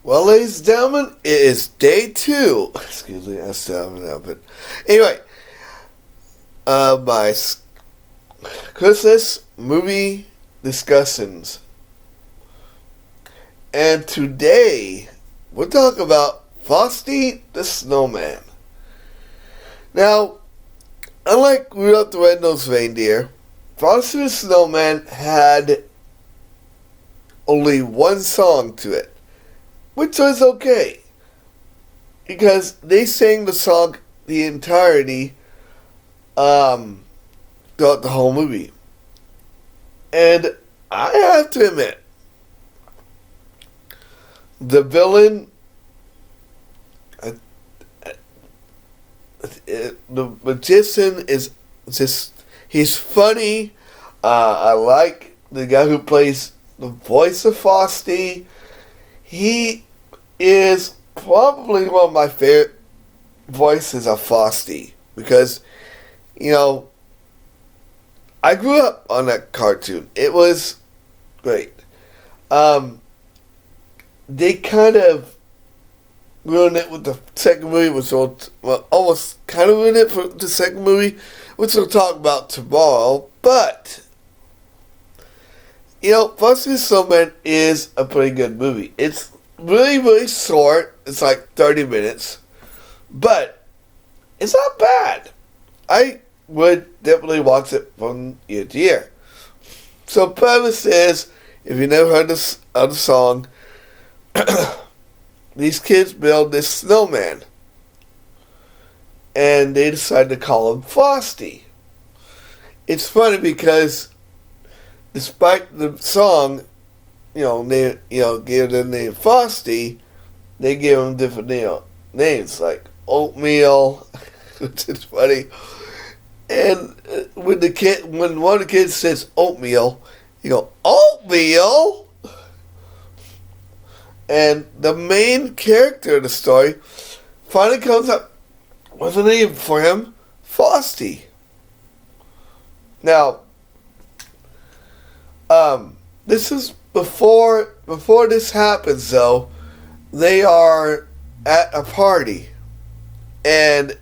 Well, ladies and gentlemen, it is day 2. Excuse me, I still haven't now, but anyway, my Christmas movie discussions. And today, we'll talk about Frosty the Snowman. Now, unlike Rudolph the Red-Nosed Reindeer, Frosty the Snowman had only one song to it, which was okay, because they sang the song the entirety throughout the whole movie. And I have to admit, the villain, the magician is just, he's funny. I like the guy who plays the voice of Frosty. He is probably one of my favorite voices of Frosty because, I grew up on that cartoon. It was great. They kind of ruined it with the second movie, almost kind of ruined it for the second movie, which we'll talk about tomorrow. But, Frosty the Snowman is a pretty good movie. It's really, really short. It's like 30 minutes. But it's not bad. I would definitely watch it from year to year. So premise is, if you never heard the song, these kids build this snowman. And they decide to call him Frosty. It's funny because despite the song, they give the name Frosty, they give him different names like Oatmeal, which is funny. And when one of the kids says Oatmeal, you go, Oatmeal? And the main character of the story finally comes up with a name for him, Frosty. Now, this is before this happens, though. They are at a party, and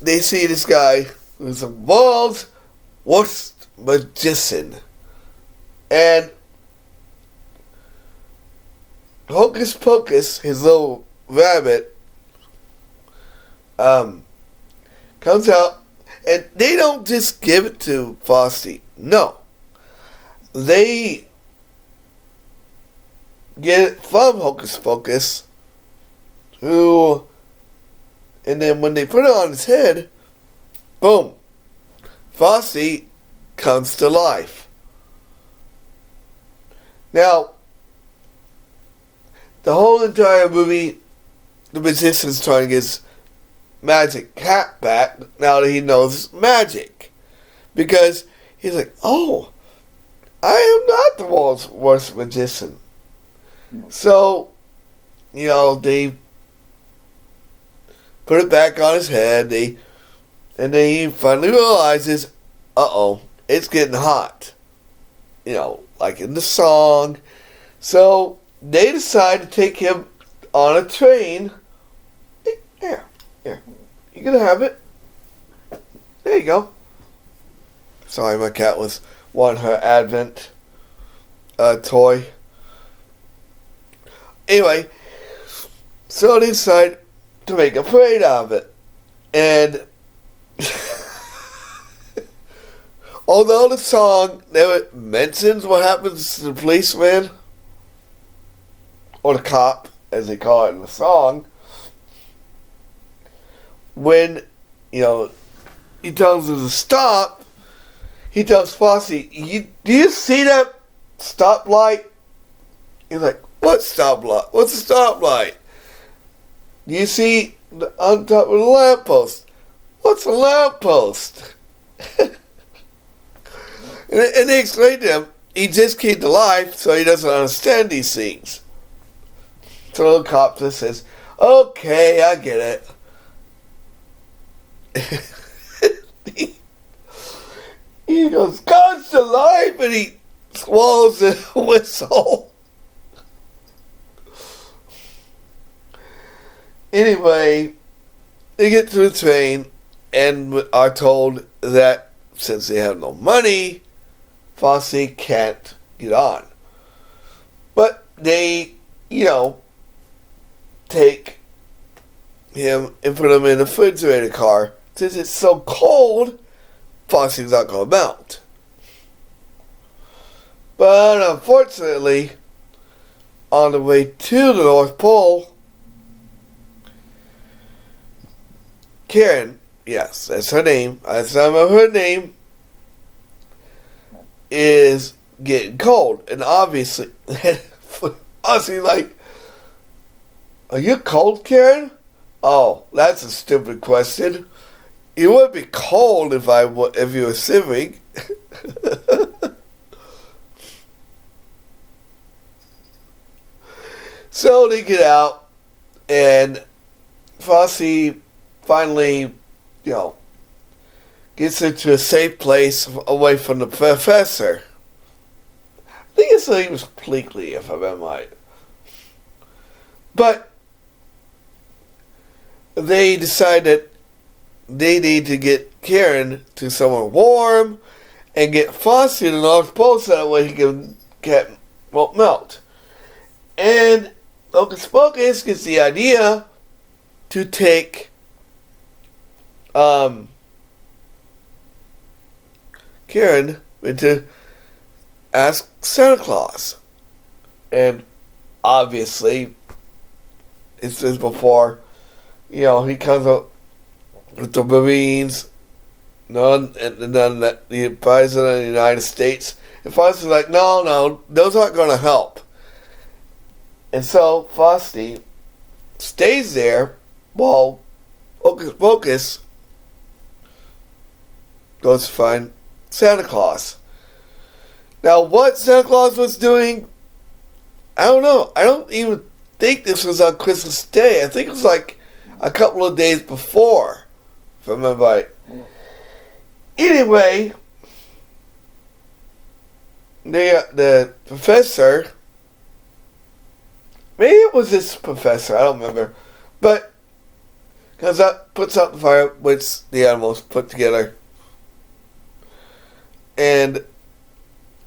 they see this guy who's a world's worst magician, and Hocus Pocus, his little rabbit, comes out, and they don't just give it to Frosty. No. They get it from Hocus Pocus, and then when they put it on his head, boom, Frosty comes to life. Now, the whole entire movie, the magician's trying to get his magic hat back now that he knows magic. Because he's like, oh, I am not the world's worst magician. So, they put it back on his head, and then he finally realizes, it's getting hot. Like in the song. So, they decide to take him on a train. Here. You gonna have it? There you go. Sorry, my cat was wanting her Advent toy. Anyway, so they decide to make a parade out of it. And although the song never mentions what happens to the policeman, or the cop, as they call it in the song, when, he tells him to stop, he tells Frosty, do you see that stoplight? He's like, what stoplight? What's a stoplight? Do you see on top of the lamppost? What's a lamppost? and they explain to him, he just came to life, so he doesn't understand these things. So the cop just says, okay, I get it. he goes, comes to life, and he swallows a whistle. Anyway, they get to the train and are told that since they have no money, Frosty can't get on. But they, take him and put him in a refrigerator car. Since it's so cold, Frosty's not going to melt. But unfortunately, on the way to the North Pole, Karen, yes, that's her name, I remember her name, is getting cold. And obviously, Frosty's like, "Are you cold, Karen?" "Oh, that's a stupid question. You would be cold if you were shivering." So they get out, and Frosty finally, gets into a safe place away from the professor. I think his name was Pleakley, if I remember right. But they decide that they need to get Karen to somewhere warm and get Frosty to the North Pole so that way he won't melt. And Hocus Pocus gets the idea to take Karen to ask Santa Claus. And obviously, it's just before, he comes up with the Marines, none that the President of the United States. And Frosty's like, no, those aren't going to help. And so Frosty stays there while Hocus Pocus goes to find Santa Claus. Now, what Santa Claus was doing, I don't know. I don't even think this was on Christmas Day. I think it was like a couple of days before, if I remember right. Anyway, the professor, maybe it was this professor, I don't remember, but comes up, puts out the fire, which the animals put together, and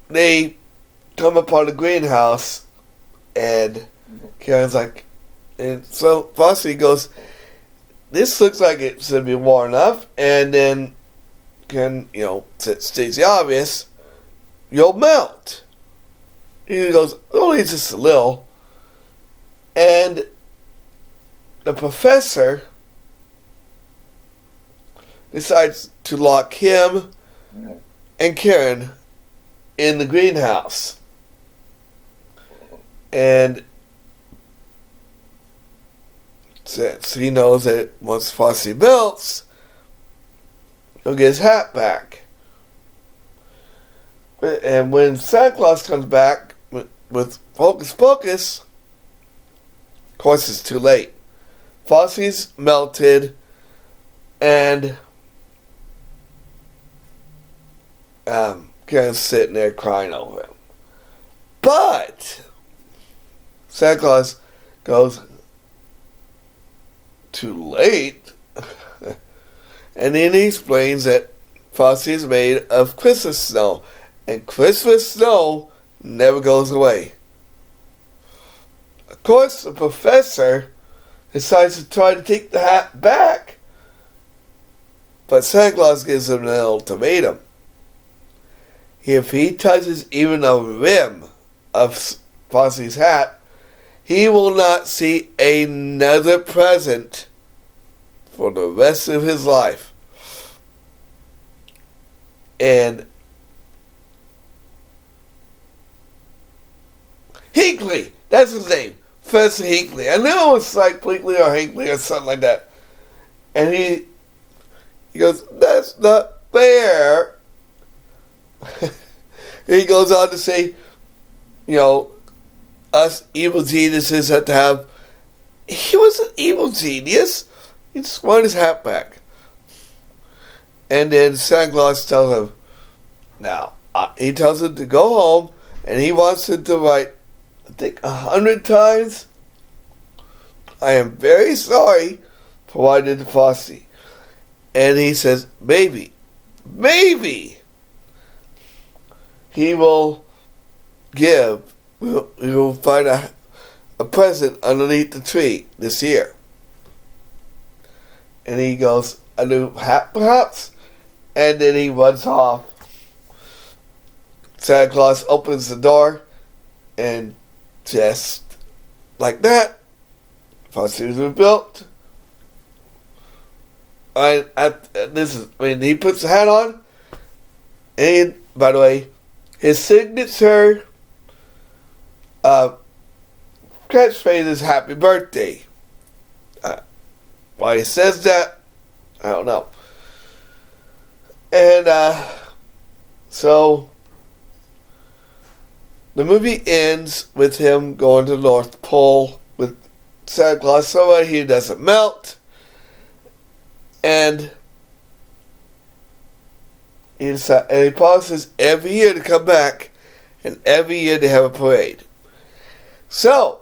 they come upon the greenhouse, and Karen's like, and so Frosty goes, "This looks like it should be warm enough," and then Karen, states the obvious, "You'll melt." He goes, "Only just a little." And the professor decides to lock him and Karen in the greenhouse. And since he knows that once Frosty melts, he'll get his hat back. And when Santa Claus comes back with Hocus Pocus, of course it's too late. Frosty's melted, and Karen's sitting there crying over him. But Santa Claus goes, "Too late?" And then he explains that Frosty is made of Christmas snow, and Christmas snow never goes away. Of course, the professor decides to try to take the hat back, but Santa Claus gives him an ultimatum. If he touches even a rim of Frosty's hat, he will not see another present for the rest of his life. And Hinkley, that's his name, Professor Hinkley. I know it was like Blinkley or Hinkley or something like that. And he goes, "That's not fair." He goes on to say, us evil geniuses have to have. He was an evil genius. He just wanted his hat back. And then Santa Claus tells him, he tells him to go home, and he wants him to write, I think, 100 times I am very sorry for what I did to Frosty. And he says, maybe he will we will find a present underneath the tree this year. And he goes, a new hat perhaps? And then he runs off. Santa Claus opens the door, and just like that, Frosty was built. And he puts the hat on, and by the way, his signature catchphrase is "Happy Birthday." Why he says that, I don't know. And so the movie ends with him going to the North Pole with Santa Claus so that he doesn't melt. And he promises every year to come back, and every year to have a parade. So,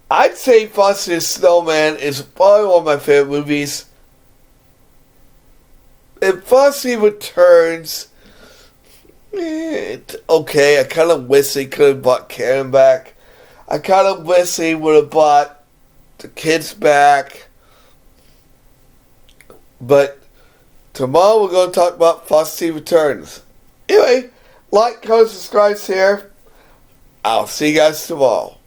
I'd say Frosty the Snowman is probably one of my favorite movies. If Frosty Returns, okay, I kind of wish he could have brought Karen back. I kind of wish he would have brought the kids back. But tomorrow we're going to talk about Frosty Returns. Anyway, like, comment, subscribe, share. I'll see you guys tomorrow.